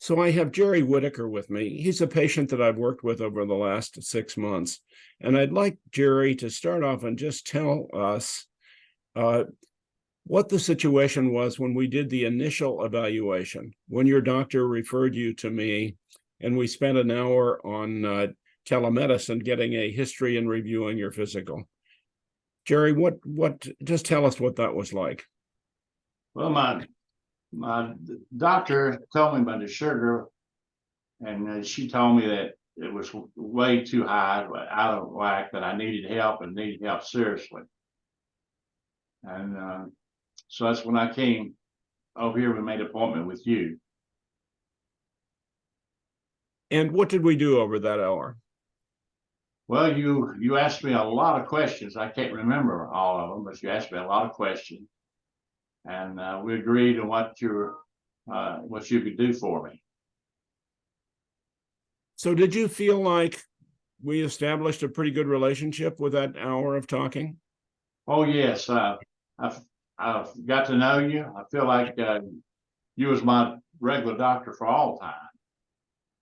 So I have Jerry Whitaker with me. He's a patient that I've worked with over the last 6 months. And I'd like Jerry to start off and just tell us uh, what the situation was when we did the initial evaluation, when your doctor referred you to me, and we spent an hour on telemedicine getting a history and reviewing your physical. Jerry, just tell us what that was like. Well, my doctor told me about the sugar, and she told me that it was way too high, out of whack, that I needed help and needed help seriously. And so that's when I came over here. We made an appointment with you. And what did we do over that hour? Well, you asked me a lot of questions. I can't remember all of them, but you asked me a lot of questions, and we agreed on what you could do for me. So did you feel like we established a pretty good relationship with that hour of talking? Oh yes, I've got to know you. I feel like you was my regular doctor for all time,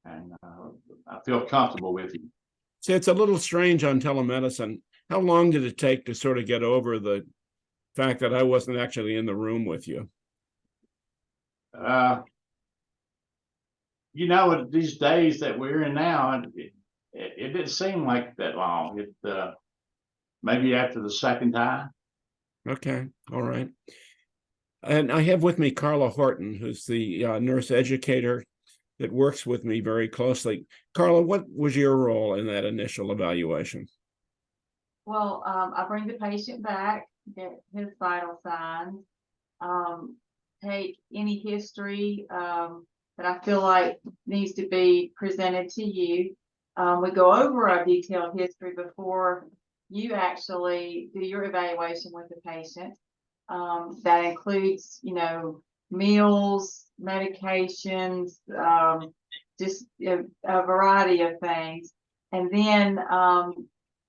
and I feel comfortable with you. See, it's a little strange on telemedicine. How long did it take to sort of get over the fact that I wasn't actually in the room with you? These days that we're in now, it didn't seem like that long. Maybe after the second time. Okay, all right. And I have with me Carla Horton, who's the nurse educator that works with me very closely. Carla, what was your role in that initial evaluation? Well, I bring the patient back, get his vital signs, take any history that I feel like needs to be presented to you. We go over our detailed history before you actually do your evaluation with the patient. That includes, meals, medications, just a variety of things. And then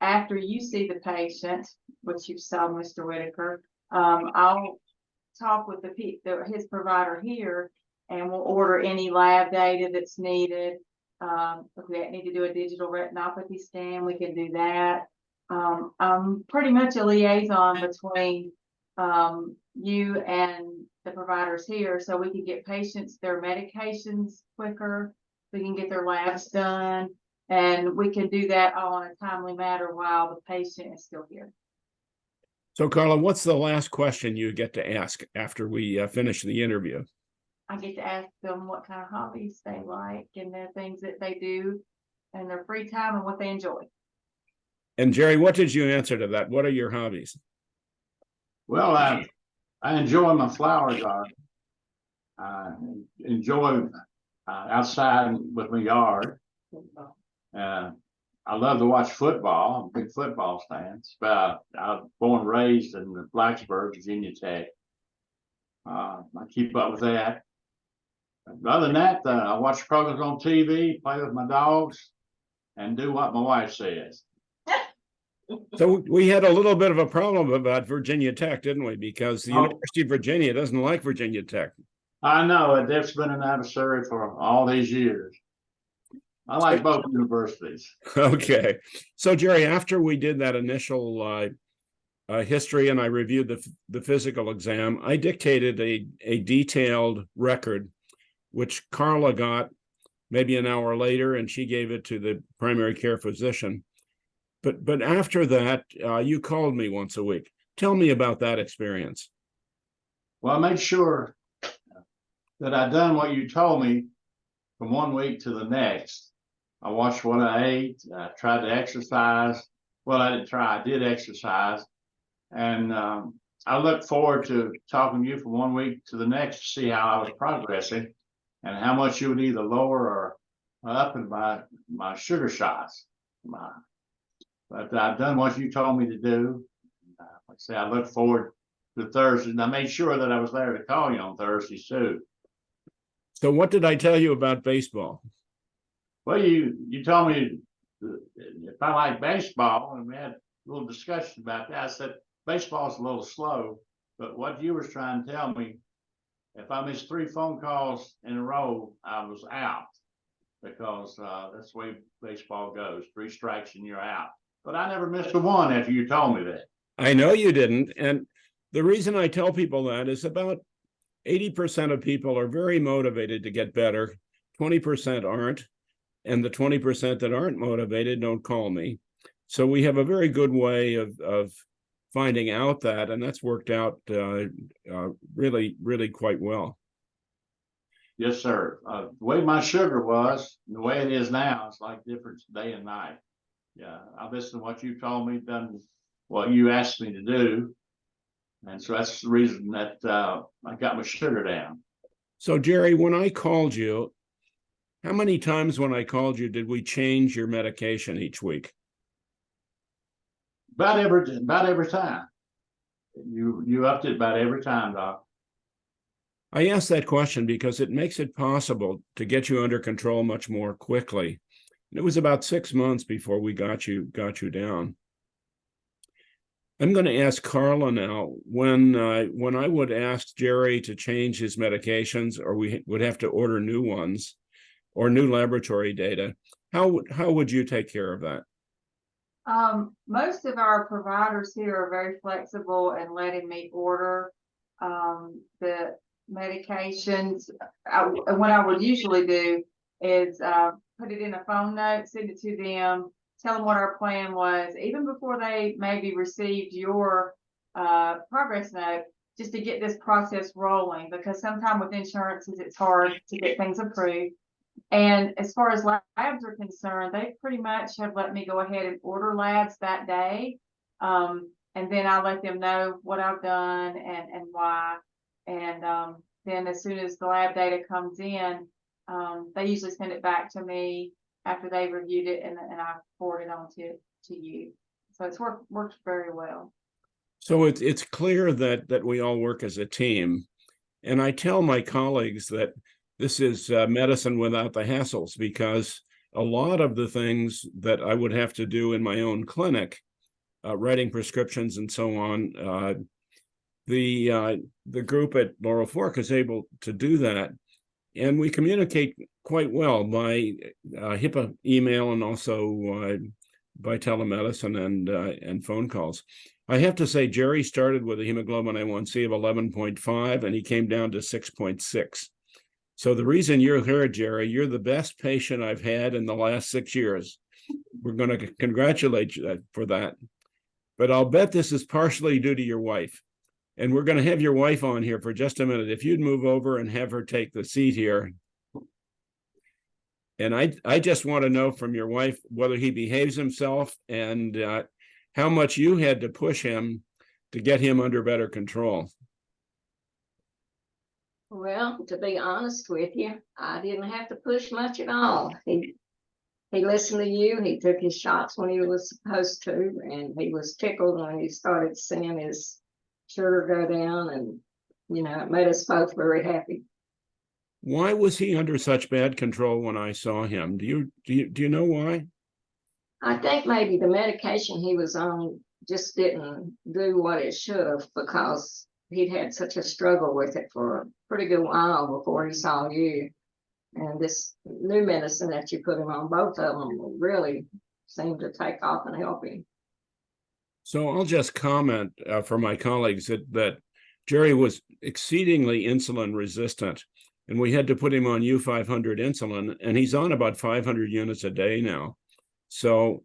after you see the patient, which you saw, Mr. Whitaker, I'll talk with his provider here, and we'll order any lab data that's needed. If we need to do a digital retinopathy scan, we can do that. I'm pretty much a liaison between you and the providers here, so we can get patients their medications quicker, we can get their labs done, and we can do that all in a timely manner while the patient is still here. So, Carla, what's the last question you get to ask after we finish the interview? I get to ask them what kind of hobbies they like and the things that they do in their free time and what they enjoy. And Jerry, what did you answer to that? What are your hobbies? Well, I enjoy my flower garden. I enjoy outside with my yard. I love to watch football. I'm a big football fan. I was born and raised in Blacksburg, Virginia Tech. I keep up with that. Other than that, I watch programs on TV, play with my dogs, and do what my wife says. So we had a little bit of a problem about Virginia Tech, didn't we? Because the University of Virginia doesn't like Virginia Tech. I know. That's been an adversary for all these years. I like both universities. Okay. So, Jerry, after we did that initial history and I reviewed the physical exam, I dictated a detailed record, which Carla got maybe an hour later, and she gave it to the primary care physician. But after that, you called me once a week. Tell me about that experience. Well, I made sure that I done what you told me from one week to the next. I watched what I ate. I tried to exercise. Well, I didn't try. I did exercise. And I look forward to talking to you from one week to the next to see how I was progressing and how much you would either lower or up in my sugar shots. But I've done what you told me to do. Like I say, I look forward to Thursday. And I made sure that I was there to call you on Thursdays too. So what did I tell you about baseball? Well, you told me if I like baseball, and we had a little discussion about that. I said baseball's a little slow, but what you were trying to tell me If I missed 3 phone calls in a row, I was out because that's the way baseball goes. 3 strikes and you're out. But I never missed a one after you told me that. I know you didn't. And the reason I tell people that is about 80% of people are very motivated to get better. 20% aren't. And the 20% that aren't motivated don't call me. So we have a very good way of finding out that, and that's worked out really, really quite well. Yes, sir. The way my sugar was, the way it is now, it's like different day and night. Yeah, I listened to what you told me, done what you asked me to do. And so that's the reason that I got my sugar down. So, Jerry, when I called you, how many times when I called you did we change your medication each week? About every time. You upped it about every time, Doc. I ask that question because it makes it possible to get you under control much more quickly. It was about 6 months before we got you down. I'm going to ask Carla now, when I would ask Jerry to change his medications, or we would have to order new ones or new laboratory data, how would you take care of that? Most of our providers here are very flexible and letting me order the medications. What I would usually do is put it in a phone note, send it to them, tell them what our plan was, even before they maybe received your progress note, just to get this process rolling, because sometimes with insurances, it's hard to get things approved. And as far as labs are concerned, they pretty much have let me go ahead and order labs that day. And then I let them know what I've done and why. And then as soon as the lab data comes in, they usually send it back to me after they've reviewed it, and I forward it on to you. So it's worked very well. So it's clear that we all work as a team. And I tell my colleagues that this is medicine without the hassles, because a lot of the things that I would have to do in my own clinic, writing prescriptions and so on, the group at Laurel Fork is able to do that. And we communicate quite well by HIPAA email and also by telemedicine and phone calls. I have to say, Jerry started with a hemoglobin A1C of 11.5, and he came down to 6.6. So the reason you're here, Jerry, you're the best patient I've had in the last 6 years. We're going to congratulate you for that. But I'll bet this is partially due to your wife. And we're going to have your wife on here for just a minute. If you'd move over and have her take the seat here. And I just want to know from your wife whether he behaves himself and how much you had to push him to get him under better control. Well, to be honest with you, I didn't have to push much at all. He listened to you. He took his shots when he was supposed to, and he was tickled when he started seeing his sugar go down, and it made us both very happy. Why was he under such bad control when I saw him? Do you know why? I think maybe the medication he was on just didn't do what it should have, because he'd had such a struggle with it for a pretty good while before he saw you. And this new medicine that you put him on, both of them, really seemed to take off and help him. So I'll just comment for my colleagues that Jerry was exceedingly insulin resistant, and we had to put him on U500 insulin, and he's on about 500 units a day now. So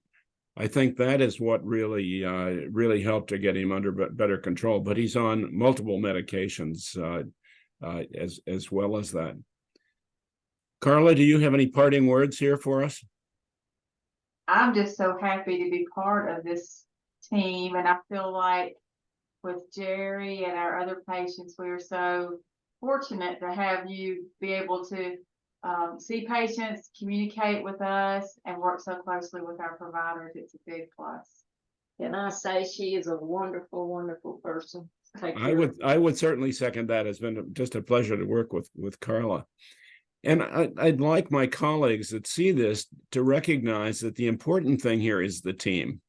I think that is what really helped to get him under better control. But he's on multiple medications as well as that. Carla, do you have any parting words here for us? I'm just so happy to be part of this team, and I feel like with Jerry and our other patients, we are so fortunate to have you be able to see patients, communicate with us, and work so closely with our providers. It's a big plus. Can I say she is a wonderful, wonderful person? I would certainly second that. It's been just a pleasure to work with Carla. And I'd like my colleagues that see this to recognize that the important thing here is the team,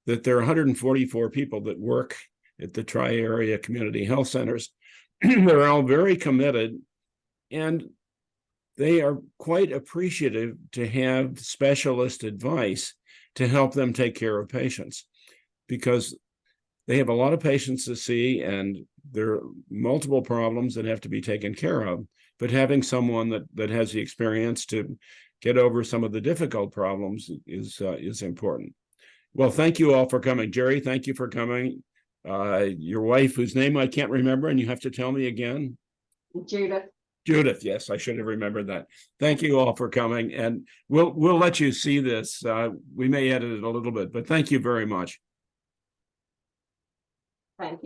that there are 144 people that work at the Tri-Area Community Health Centers. they're all very committed, and they are quite appreciative to have specialist advice to help them take care of patients, because they have a lot of patients to see and there are multiple problems that have to be taken care of. But having someone that has the experience to get over some of the difficult problems is important. Well, thank you all for coming. Jerry, thank you for coming. Your wife, whose name I can't remember, and you have to tell me again. Judith. Judith, yes, I should have remembered that. Thank you all for coming, and we'll let you see this. We may edit it a little bit, but thank you very much. Thank you.